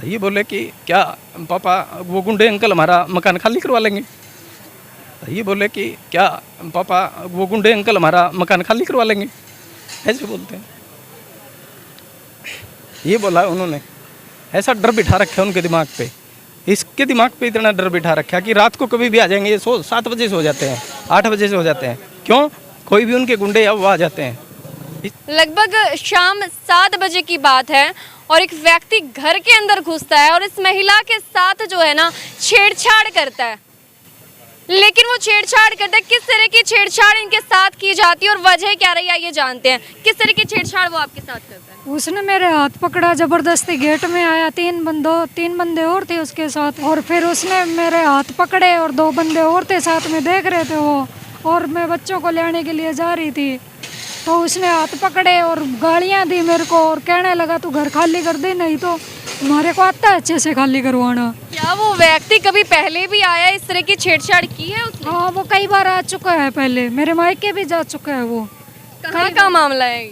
ये बोले कि क्या पापा वो गुंडे अंकल हमारा मकान खाली करवा लेंगे। ये बोले कि क्या पापा वो गुंडे अंकल हमारा मकान खाली करवा लेंगे, ऐसे बोलते हैं। ये बोला उन्होंने, ऐसा डर बिठा रखा है उनके दिमाग पे, इसके दिमाग पे इतना डर बिठा रखा है कि रात को कभी भी आ जाएंगे। ये 7 बजे से हो जाते हैं, 8 बजे से हो जाते हैं। क्यों? कोई भी उनके गुंडे या वो आ जाते हैं। लगभग शाम 7 बजे की बात है और एक व्यक्ति घर के अंदर घुसता है और इस महिला के साथ जो है ना छेड़छाड़ करता है। लेकिन वो छेड़छाड़ करता है, किस तरह की छेड़छाड़ इनके साथ की जाती है और वजह क्या रही है ये जानते हैं। किस तरह की छेड़छाड़ वो आपके साथ करता है? उसने मेरे हाथ पकड़ा, जबरदस्ती गेट में आया, तीन बंदे और थे उसके साथ, और फिर उसने मेरे हाथ पकड़े और 2 बंदे और थे साथ में, देख रहे थे वो, और मैं बच्चों को लेने के लिए जा रही थी तो उसने हाथ पकड़े और गालियां दी मेरे को और कहने लगा तू घर खाली कर दे, नहीं तो हमारे को आता है अच्छे से खाली करवाना। क्या वो व्यक्ति कभी पहले भी आया इस तरह की छेड़छाड़ की है उसने? हाँ, वो कई बार आ चुका है, पहले मेरे मायके भी जा चुका है वो। कहाँ का मामला है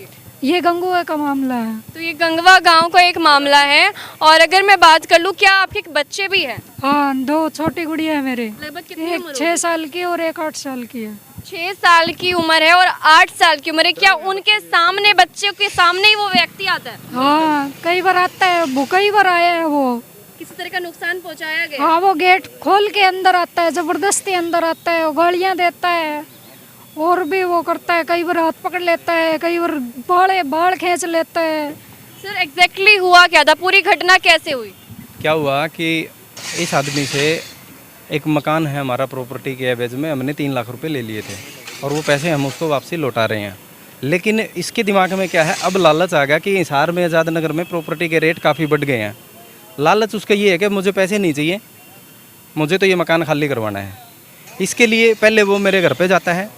ये गंगुआ का मामला है। तो ये गंगवा गांव का एक मामला है। और अगर मैं बात कर लूँ, क्या आपके बच्चे भी हैं? हाँ, 2 छोटी गुड़िया है मेरे, लगभग कितनी एक 6 साल की और एक 8 साल की है। 6 साल की उम्र है और 8 साल की उम्र है। क्या उनके सामने, बच्चों के सामने ही वो व्यक्ति आता है? हाँ, कई बार आता है वो, कई बार आया है वो। किसी तरह का नुकसान पहुंचाया गया? हाँ, वो गेट खोल के अंदर आता है, जबरदस्ती अंदर आता है, वो गालियाँ देता है और भी वो करता है, कई बार हाथ पकड़ लेता है, कई बार बाल खींच लेता है। सर एग्जैक्टली हुआ क्या था, पूरी घटना कैसे हुई? क्या हुआ कि इस आदमी से एक मकान है हमारा प्रॉपर्टी के एवज में, हमने 3 लाख रुपए ले लिए थे और वो पैसे हम उसको वापसी लौटा रहे हैं। लेकिन इसके दिमाग में क्या है, अब लालच आ गया कि हिसार में, आज़ाद नगर में प्रॉपर्टी के रेट काफ़ी बढ़ गए हैं। लालच उसका ये है कि मुझे पैसे नहीं चाहिए, मुझे तो ये मकान खाली करवाना है। इसके लिए पहले वो मेरे घर पे जाता है,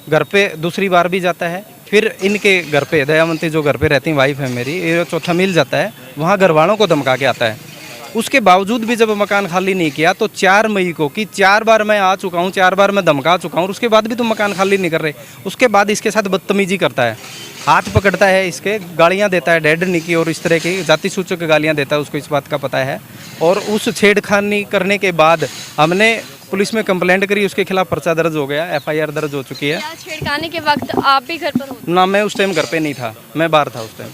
घर पे दूसरी बार भी जाता है, फिर इनके घर पे, दयावंती जो घर पे रहती हैं, वाइफ है मेरी, ये चौथा मिल जाता है, वहाँ घर वालों को धमका के आता है। उसके बावजूद भी जब मकान खाली नहीं किया तो 4 मई को, कि 4 बार मैं आ चुका हूँ, 4 बार मैं धमका चुका हूँ, उसके बाद भी तुम मकान खाली नहीं कर रहे। उसके बाद इसके साथ बदतमीजी करता है, हाथ पकड़ता है, इसके गालियाँ देता है, डैड निकी और इस तरह की जाति सूचक गालियाँ देता है, उसको इस बात का पता है। और उस छेड़खानी करने के बाद हमने पुलिस में कंप्लेंट करी, उसके खिलाफ पर्चा दर्ज हो गया, FIR दर्ज हो चुकी है। क्या छेड़खानी के वक्त आप भी घर पर होते? ना, मैं उस टाइम घर पे नहीं था, मैं बाहर था उस टाइम।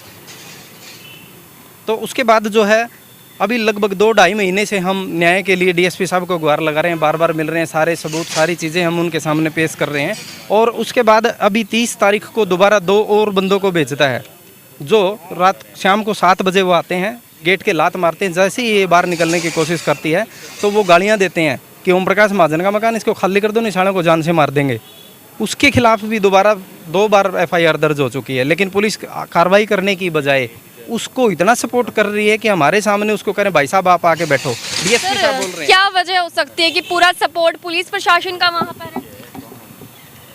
तो उसके बाद जो है, अभी लगभग 2-2.5 महीने से हम न्याय के लिए DSP साहब को गुहार लगा रहे हैं, बार बार मिल रहे हैं, सारे सबूत, सारी चीज़ें हम उनके सामने पेश कर रहे हैं। और उसके बाद अभी 30 तारीख को दोबारा 2 और बंदों को भेजता है, जो रात शाम को 7 बजे वो आते हैं, गेट के लात मारते हैं। जैसे ही ये बाहर निकलने की कोशिश करती है तो वो गालियाँ देते हैं कि ओम प्रकाश महाजन का मकान, इसको खाली कर दो, निशानों को जान से मार देंगे। उसके खिलाफ भी दोबारा 2 बार FIR दर्ज हो चुकी है। लेकिन पुलिस कार्रवाई करने की बजाय उसको इतना सपोर्ट कर रही है कि हमारे सामने उसको कह रहे हैं भाई साहब आप आके बैठो। DSP साहब बोल रहे हैं। क्या वजह हो सकती है कि पूरा सपोर्ट पुलिस प्रशासन का वहाँ पर है?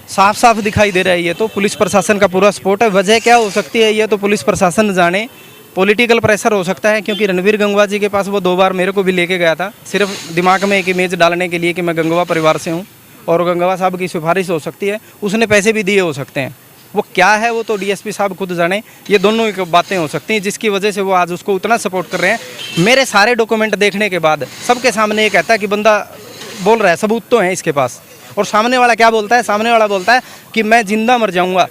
साफ साफ दिखाई दे रहा है, ये तो पुलिस प्रशासन का पूरा सपोर्ट है। वजह क्या हो सकती है ये तो पुलिस प्रशासन जाने। पॉलिटिकल प्रेशर हो सकता है, क्योंकि रणवीर गंगवा जी के पास वो 2 बार मेरे को भी लेके गया था, सिर्फ दिमाग में एक इमेज डालने के लिए कि मैं गंगवा परिवार से हूँ और गंगवा साहब की सिफारिश हो सकती है। उसने पैसे भी दिए हो सकते हैं, वो क्या है वो तो DSP साहब खुद जाने। ये दोनों ही बातें हो सकती हैं जिसकी वजह से वो आज उसको उतना सपोर्ट कर रहे हैं। मेरे सारे डॉक्यूमेंट देखने के बाद सबके सामने ये कहता है कि बंदा बोल रहा है, सबूत तो हैं इसके पास। और सामने वाला क्या बोलता है, सामने वाला बोलता है कि मैं जिंदा मर जाऊंगा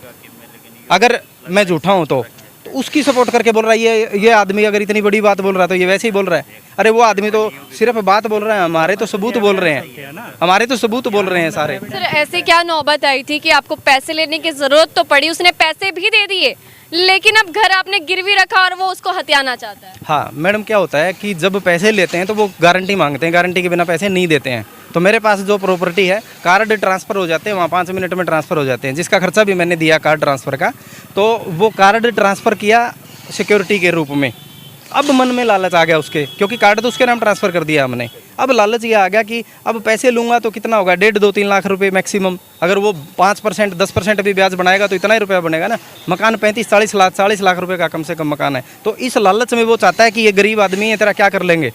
अगर मैं झूठा हूँ तो उसकी सपोर्ट करके बोल रहा है ये आदमी अगर इतनी बड़ी बात बोल रहा है तो ये वैसे ही बोल रहा है। अरे वो आदमी तो सिर्फ बात बोल रहा है, हमारे तो सबूत बोल रहे हैं, हमारे तो सबूत बोल रहे हैं सारे। सर ऐसे क्या नौबत आई थी कि आपको पैसे लेने की जरूरत तो पड़ी, उसने पैसे भी दे दिए, लेकिन अब घर आपने गिरवी रखा और वो उसको हथियाना चाहता है? हाँ मैडम, क्या होता है कि जब पैसे लेते हैं तो वो गारंटी मांगते हैं, गारंटी के बिना पैसे नहीं देते हैं। तो मेरे पास जो प्रॉपर्टी है, कार्ड ट्रांसफ़र हो जाते हैं, वहाँ 5 मिनट में ट्रांसफ़र हो जाते हैं, जिसका खर्चा भी मैंने दिया कार्ड ट्रांसफ़र का। तो वो कार्ड ट्रांसफ़र किया सिक्योरिटी के रूप में। अब मन में लालच आ गया उसके, क्योंकि कार्ड तो उसके नाम ट्रांसफ़र कर दिया हमने। अब लालच ये आ गया कि अब पैसे लूँगा तो कितना होगा, 1.5-2-3 लाख रुपए मैक्सिमम। अगर वो 5% 10% भी ब्याज बनाएगा तो इतना ही रुपया बनेगा ना। मकान 35-40 लाख रुपए का कम से कम मकान है। तो इस लालच में वो चाहता है कि ये गरीब आदमी है, तेरा क्या कर लेंगे,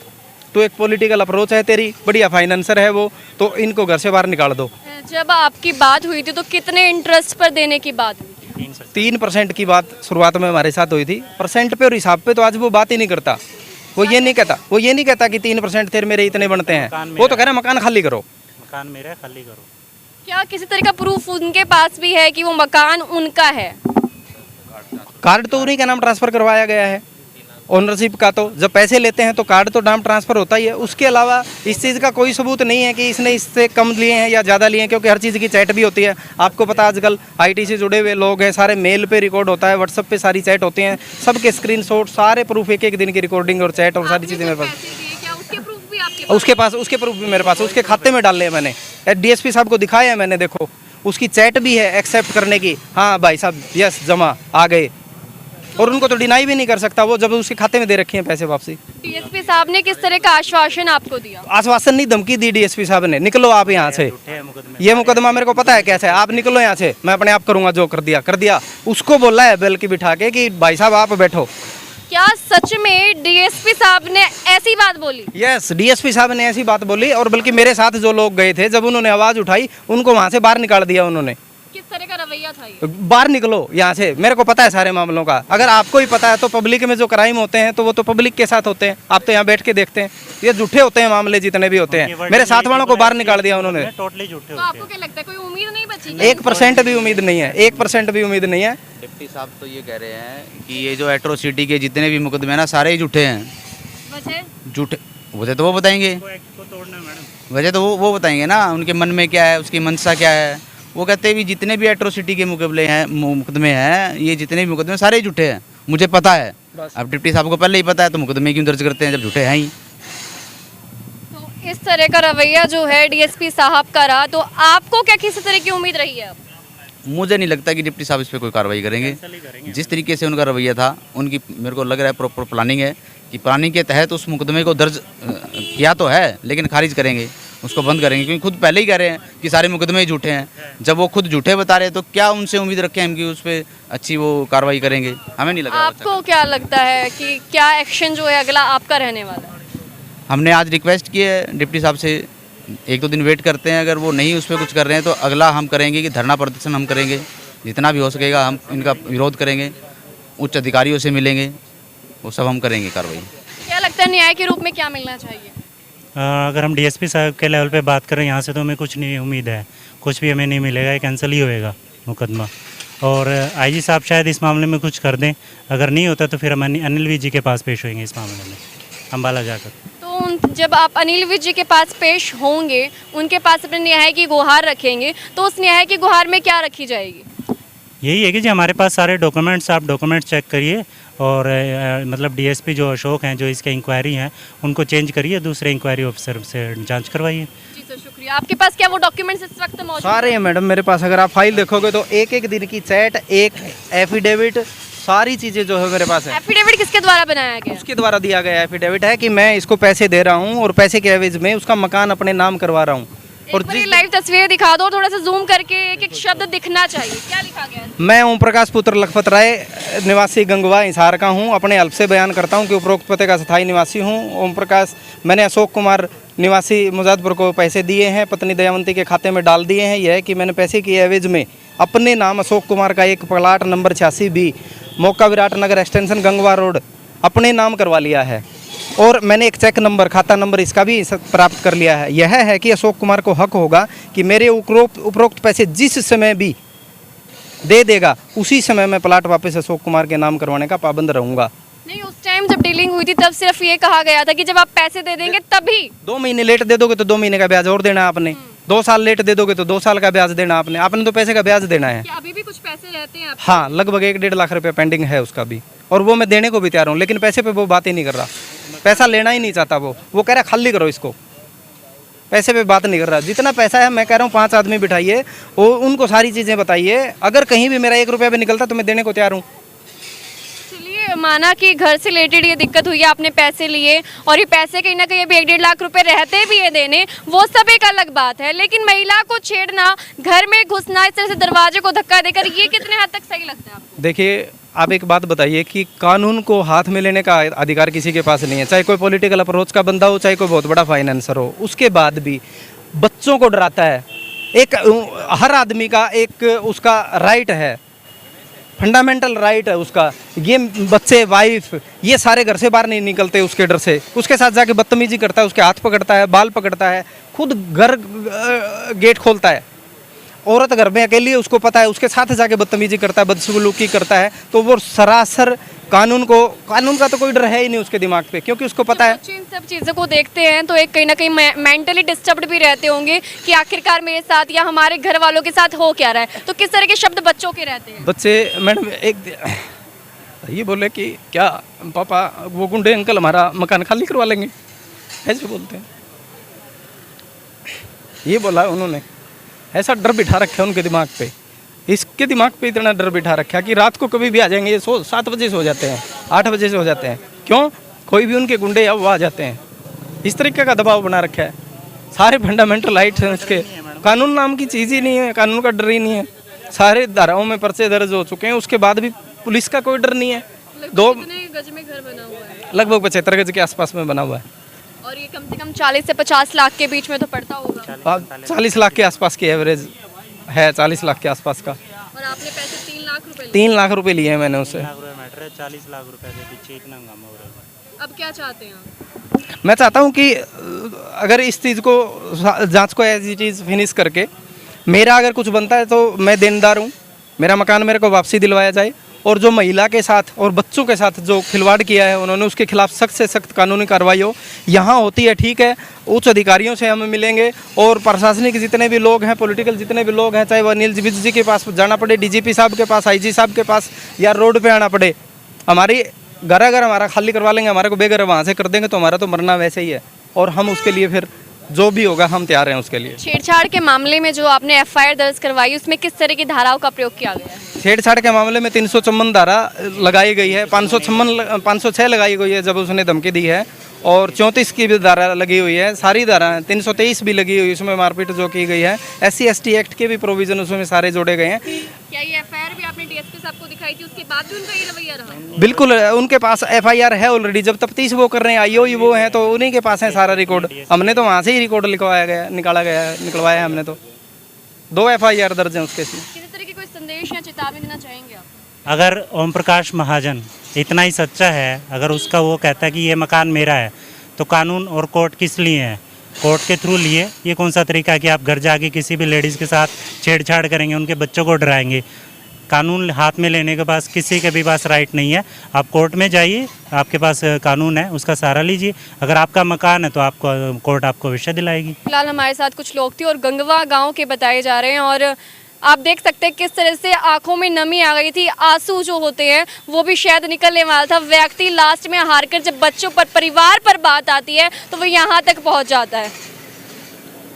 तो एक पॉलिटिकल अप्रोच है तेरी, बढ़िया फाइनेंसर है वो, तो इनको घर से बाहर निकाल दो। जब आपकी बात हुई थी तो कितने इंटरेस्ट पर देने की बात हुई? 3% की बात शुरुआत में हमारे साथ हुई थी। परसेंट पे और हिसाब पे तो आज वो बात ही नहीं करता। वो ये नहीं कहता कि 3% थे मेरे इतने बनते हैं, वो तो कह रहा है मकान खाली करो। मकान मेरा है, खाली करो। क्या किसी तरह का प्रूफ उनके पास भी है कि वो मकान उनका है? कार्ड तो उन्हीं का नाम ट्रांसफ़र करवाया गया है, ओनरशिप का। तो जब पैसे लेते हैं तो कार्ड तो नाम ट्रांसफ़र होता ही है। उसके अलावा इस चीज़ का कोई सबूत नहीं है कि इसने इससे कम लिए हैं या ज़्यादा लिए हैं, क्योंकि हर चीज़ की चैट भी होती है। आपको पता है आजकल आईटी से जुड़े हुए लोग हैं, सारे मेल पे रिकॉर्ड होता है, व्हाट्सएप पे सारी चैट होती हैं, सबके स्क्रीनशॉट, सारे प्रूफ, एक दिन की रिकॉर्डिंग और चैट और सारी चीज़ें मेरे पास। क्या उसके प्रूफ भी आपके उसके प्रूफ भी मेरे पास, उसके खाते में डाल लिए मैंने, डीएसपी साहब को दिखाया है मैंने, देखो उसकी चैट भी है एक्सेप्ट करने की, हाँ भाई साहब यस जमा आ गए, और उनको तो डिनाई भी नहीं कर सकता वो, जब उसके खाते में दे रखे हैं पैसे वापसी। डीएसपी साहब ने किस तरह का आश्वासन आपको दिया? आश्वासन नहीं, धमकी दी डीएसपी साहब ने, निकलो आप यहाँ से, ये मुकदमा मेरे को पता है कैसे है, आप निकलो यहाँ से, मैं अपने आप करूँगा, जो कर दिया। उसको बोला है बल्कि बिठा के कि भाई साहब आप बैठो। क्या सच में डीएसपी साहब ने ऐसी बात बोली? यस, डीएसपी साहब ने ऐसी बात बोली, और बल्कि मेरे साथ जो लोग गए थे, जब उन्होंने आवाज़ उठाई उनको वहाँ से बाहर निकाल दिया उन्होंने। किस तरह का रवैया था ये? बाहर निकलो यहाँ से, मेरे को पता है सारे मामलों का। अगर आपको ही पता है तो पब्लिक में जो क्राइम होते हैं तो वो तो पब्लिक के साथ होते हैं, आप तो यहाँ बैठ के देखते हैं। ये झूठे होते हैं मामले जितने भी होते हैं। मेरे साथ वालों को बाहर निकाल दिया उन्होंने। टोटली झूठे तो आपको क्या लगता है कोई उम्मीद नहीं बची? 1% भी उम्मीद नहीं है, 1% भी उम्मीद नहीं है। डिप्टी साहब तो ये कह रहे हैं कि ये जो एट्रोसिटी के जितने भी मुकदमे हैं ना, सारे ही झूठे हैं। वजह झूठे वजह तो वो बताएंगे, वजह तो वो बताएंगे ना, उनके मन में क्या है, उसकी मंशा क्या है। वो कहते हैं भी जितने भी एट्रोसिटी के मुकदमे हैं, ये जितने भी मुकदमे सारे ही झूठे हैं, मुझे पता है। अब डिप्टी साहब को पहले ही पता है तो मुकदमे क्यों दर्ज करते हैं जब झूठे हैं ही। तो इस तरह का रवैया जो है डीएसपी साहब का रहा, तो आपको क्या किसी तरह की उम्मीद रही है अब? मुझे नहीं लगता कि डिप्टी साहब इस पर कोई कार्रवाई करेंगे। जिस तरीके से उनका रवैया था, उनकी मेरे को लग रहा है प्रॉपर प्लानिंग है कि प्लानिंग के तहत उस मुकदमे को दर्ज किया तो है, लेकिन खारिज करेंगे, उसको बंद करेंगे, क्योंकि खुद पहले ही कह रहे हैं कि सारे मुकदमे ही झूठे हैं। जब वो खुद झूठे बता रहे हैं तो क्या उनसे उम्मीद रखें हम कि उस पर अच्छी वो कार्रवाई करेंगे? हमें नहीं लग रहा। आपको क्या लगता है कि क्या एक्शन जो है अगला आपका रहने वाला है? हमने आज रिक्वेस्ट की है डिप्टी साहब से, 1-2 दिन वेट करते हैं, अगर वो नहीं उस पर कुछ कर रहे हैं तो अगला हम करेंगे कि धरना प्रदर्शन हम करेंगे, जितना भी हो सकेगा हम इनका विरोध करेंगे, उच्च अधिकारियों से मिलेंगे, वो सब हम करेंगे कार्रवाई। क्या लगता है न्याय के रूप में क्या मिलना चाहिए? अगर हम डीएसपी साहब के लेवल पे बात करें यहाँ से, तो हमें कुछ नहीं उम्मीद है, कुछ भी हमें नहीं मिलेगा, ये कैंसिल ही होएगा मुकदमा। और आईजी साहब शायद इस मामले में कुछ कर दें, अगर नहीं होता तो फिर हम अनिल विज जी के पास पेश होंगे इस मामले में, अम्बाला जाकर। तो जब आप अनिल विज जी के पास पेश होंगे, उनके पास अपने न्याय की गुहार रखेंगे, तो उस न्याय की गुहार में क्या रखी जाएगी? यही है कि जी हमारे पास सारे डॉक्यूमेंट्स, आप डॉक्यूमेंट्स चेक करिए, और मतलब डीएसपी जो अशोक हैं, जो इसके इंक्वायरी हैं, उनको चेंज करिए, दूसरे इंक्वायरी ऑफिसर से जांच करवाइए। जी सर, शुक्रिया। आपके पास क्या वो डॉक्यूमेंट्स इस वक्त मौजूद सारे हैं मैडम मेरे पास। अगर आप फाइल देखोगे तो एक दिन की चैट, एक एफिडेविट, सारी चीज़ें जो है मेरे पास है। एफिडेविट किसके द्वारा बनाया गया? उसके द्वारा दिया गया एफिडेविट है कि मैं इसको पैसे दे रहा हूँ और पैसे के एवज में उसका मकान अपने नाम करवा रहा हूँ। और एक लाइव तस्वीर दिखा दो, थोड़ा सा जूम करके एक एक शब्द दिखना चाहिए, क्या लिखा गया है? मैं ओम प्रकाश पुत्र लखपत राय, निवासी गंगवा हिसार का हूँ। अपने अल्प से बयान करता हूँ कि उपरोक्त पते का स्थायी निवासी हूँ ओम प्रकाश। मैंने अशोक कुमार निवासी मुजादपुर को पैसे दिए हैं, पत्नी दयावंती के खाते में डाल दिए हैं। यह है कि मैंने पैसे की एवज में अपने नाम अशोक कुमार का एक प्लाट नंबर 86B, मौका विराट नगर एक्सटेंशन गंगवा रोड अपने नाम करवा लिया है। और मैंने एक चेक नंबर, खाता नंबर इसका भी प्राप्त कर लिया है। यह है कि अशोक कुमार को हक होगा कि मेरे उपरोक्त पैसे जिस समय भी दे देगा, उसी समय मैं प्लाट वापस अशोक कुमार के नाम करवाने का पाबंद रहूँगा। नहीं, उस टाइम जब डीलिंग हुई थी तब सिर्फ ये कहा गया था कि जब आप पैसे दे देंगे तभी। 2 महीने लेट दे दोगे तो 2 महीने का ब्याज और देना है आपने, 2 साल लेट दे दोगे तो 2 साल का ब्याज देना आपने। आपने तो पैसे का ब्याज देना है। क्या अभी भी कुछ पैसे रहते हैं आपके? हाँ, लगभग 1-1.5 लाख रुपये पेंडिंग है उसका भी, और वो मैं देने को भी तैयार हूँ, लेकिन पैसे पे वो बात ही नहीं कर रहा, पैसा लेना ही नहीं चाहता। वो कह रहा है खाली करो इसको, पैसे पे बात नहीं कर रहा। जितना पैसा है मैं कह रहा हूँ 5 आदमी बिठाइए, वो उनको सारी चीज़ें बताइए, अगर कहीं भी मेरा 1 रुपया भी निकलता तो मैं देने को तैयार हूँ। चलिए, माना कि घर से रिलेटेड ये दिक्कत हुई है, आपने पैसे लिए और ये पैसे कहीं ना कहीं अभी 1-1.5 लाख रुपए रहते भी है देने, वो सब एक अलग बात है, लेकिन महिला को छेड़ना, घर में घुसना, इस तरह से दरवाजे को धक्का देकर, ये कितने हद तक सही लगता है आपको? देखिए, आप एक बात बताइए कि कानून को हाथ में लेने का अधिकार किसी के पास नहीं है, चाहे कोई पॉलिटिकल अप्रोच का बंदा हो, चाहे कोई बहुत बड़ा फाइनेंसर हो। उसके बाद भी बच्चों को डराता है। एक हर आदमी का एक उसका राइट है फंडामेंटल राइट है उसका। ये बच्चे, वाइफ, ये सारे घर से बाहर नहीं निकलते उसके डर से। उसके साथ जाके बदतमीजी करता है, उसके हाथ पकड़ता है, बाल पकड़ता है, खुद घर गेट खोलता है। औरत घर में अकेली है, उसको पता है, उसके साथ जाके बदतमीजी करता है, बदसलूकी करता है। तो वो सरासर कानून का तो कोई डर है ही नहीं उसके दिमाग पे, क्योंकि उसको पता है। बच्चे इन सब चीज़ों को देखते हैं तो एक कहीं ना कहीं मेंटली डिस्टर्ब्ड भी रहते होंगे कि आखिरकार मेरे साथ या हमारे घर वालों के साथ हो क्या रहा है। तो किस तरह के शब्द बच्चों के रहते हैं? बच्चे, मैडम, एक ये बोले कि क्या पापा वो गुंडे अंकल हमारा मकान खाली करवा लेंगे, ऐसे बोलते हैं। ये बोला उन्होंने, ऐसा डर बिठा रखा है उनके दिमाग पे। इसके दिमाग पे इतना डर बिठा रखा है कि रात को कभी भी आ जाएंगे। ये 7 बजे से हो जाते हैं, 8 बजे से हो जाते हैं। क्यों? कोई भी उनके गुंडे या वो आ जाते हैं। इस तरीके का दबाव बना रखा है। सारे फंडामेंटल राइट्स हैं उसके। कानून नाम की चीज़ ही नहीं है, कानून का डर ही नहीं है। सारे धाराओं में पर्चे दर्ज हो चुके हैं, उसके बाद भी पुलिस का कोई डर नहीं है। कितने गज में घर बना हुआ है? लगभग 75 गज के आसपास में बना हुआ है। और ये कम से कम 40 से 50 लाख के बीच में तो पड़ता होगा। 40 लाख के आसपास की एवरेज है, 40 लाख के आसपास का। और आपने पैसे 3 लाख रुपए लिए। 3 लाख रुपए लिए हैं मैंने उससे। 40 लाख रुपए के पीछे इतना हंगामा हो रहा है। अब क्या चाहते हैं आप? मैं चाहता हूँ कि अगर इस चीज़ को, जांच को एज इट इज़ फिनिश करके, मेरा अगर कुछ बनता है तो मैं देनदार हूँ, मेरा मकान मेरे को वापसी दिलवाया जाए। और जो महिला के साथ और बच्चों के साथ जो खिलवाड़ किया है उन्होंने, उसके खिलाफ सख्त से सख्त कानूनी कार्रवाई हो। यहाँ होती है, ठीक है, उच्च अधिकारियों से हम मिलेंगे और प्रशासनिक जितने भी लोग हैं, पॉलिटिकल जितने भी लोग हैं, चाहे वह अनिल विज जी के पास जाना पड़े, डीजीपी साहब के पास, आईजी साहब के पास, या रोड पे आना पड़े। हमारी घर अगर हमारा खाली करवा लेंगे, हमारे को बेघर वहाँ से कर देंगे, तो हमारा तो मरना वैसे ही है। और हम उसके लिए फिर जो भी होगा हम तैयार हैं उसके लिए। छेड़छाड़ के मामले में जो आपने एफआईआर दर्ज करवाई, उसमें किस तरह की धाराओं का प्रयोग किया गया है? छेड़छाड़ के मामले में 356 धारा लगाई गई है, 506 लगाई गई है जब उसने धमकी दी है, और 34 की भी धारा लगी हुई है। सारी धारा 323 भी लगी हुई है, उसमें मारपीट जो की गई है। SC/ST एक्ट के भी प्रोविजन उसमें सारे जोड़े गए हैं। क्या ये एफआईआर भी आपने डीएसपी साहब को दिखाई थी, उसके बाद भी उनका ये रवैया रहा? बिल्कुल, उनके पास FIR है ऑलरेडी। जब तफ्तीश वो कर रहे हैं, IO वो हैं, तो उन्हीं के पास है सारा रिकॉर्ड। हमने तो वहाँ से ही रिकॉर्ड निकलवाया है हमने तो। 2 FIR दर्ज हैं उसके। किसी तरह की कोई संदेश या चेतावनी देना चाहेंगे आप? अगर ओम प्रकाश महाजन इतना ही सच्चा है, अगर उसका वो कहता है कि ये मकान मेरा है, तो कानून और कोर्ट किस लिए हैं? कोर्ट के थ्रू लिए। ये कौन सा तरीका है कि आप घर जाके किसी भी लेडीज़ के साथ छेड़छाड़ करेंगे, उनके बच्चों को डराएंगे? कानून हाथ में लेने के पास किसी के भी पास राइट नहीं है। आप कोर्ट में जाइए, आपके पास कानून है, उसका सहारा लीजिए। अगर आपका मकान है तो आपको कोर्ट आपको विषय दिलाएगी। फिलहाल हमारे साथ कुछ लोग थे और गंगवा गांव के बताए जा रहे हैं, और आप देख सकते हैं किस तरह से आंखों में नमी आ गई थी। आंसू जो होते हैं वो भी शायद निकलने वाला था। व्यक्ति लास्ट में हारकर जब बच्चों पर, परिवार पर बात आती है तो वो यहाँ तक पहुँच जाता है।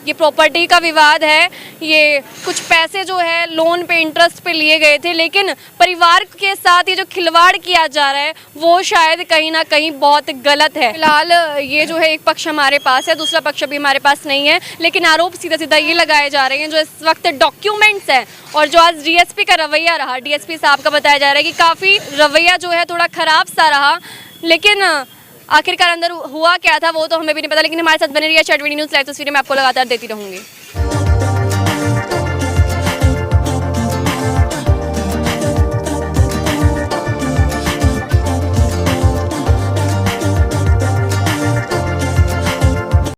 ये प्रॉपर्टी का विवाद है। ये कुछ पैसे जो है लोन पे, इंटरेस्ट पे लिए गए थे, लेकिन परिवार के साथ ये जो खिलवाड़ किया जा रहा है वो शायद कहीं ना कहीं बहुत गलत है। फिलहाल ये जो है एक पक्ष हमारे पास है, दूसरा पक्ष अभी हमारे पास नहीं है, लेकिन आरोप सीधा सीधा ये लगाए जा रहे हैं जो इस वक्त डॉक्यूमेंट्स हैं। और जो आज DSP का रवैया रहा, DSP साहब का बताया जा रहा है कि काफ़ी रवैया जो है थोड़ा ख़राब सा रहा, लेकिन आखिरकार अंदर हुआ क्या था वो तो हमें भी नहीं पता। लेकिन हमारे साथ बने रहिए, 7 न्यूज़ लाइव तस्वीरें मैं आपको लगातार देती रहूँगी।